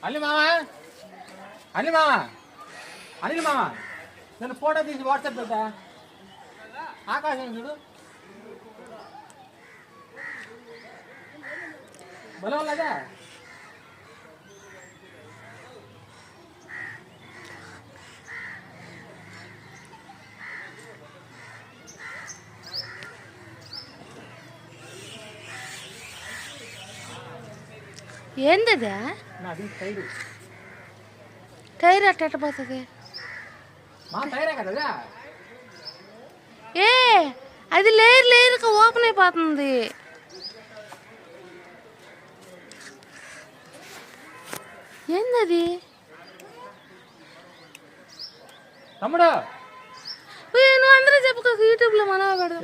అల్లి మామ అల్లి మామ అనిల్ మామ నేను ఫోటో తీసి వాట్సాప్ పెట్టా ఆకాశం చూడు బలం లేదా ఏందది టైర్ అట్ట పోతుంది ఏ అది లేయర్ లేయర్గా ఓపెన్ అయిపోతుంది ఏందది తమ్ముడు నువ్వు అందరూ చెప్పుకో యూట్యూబ్లో మనవాడు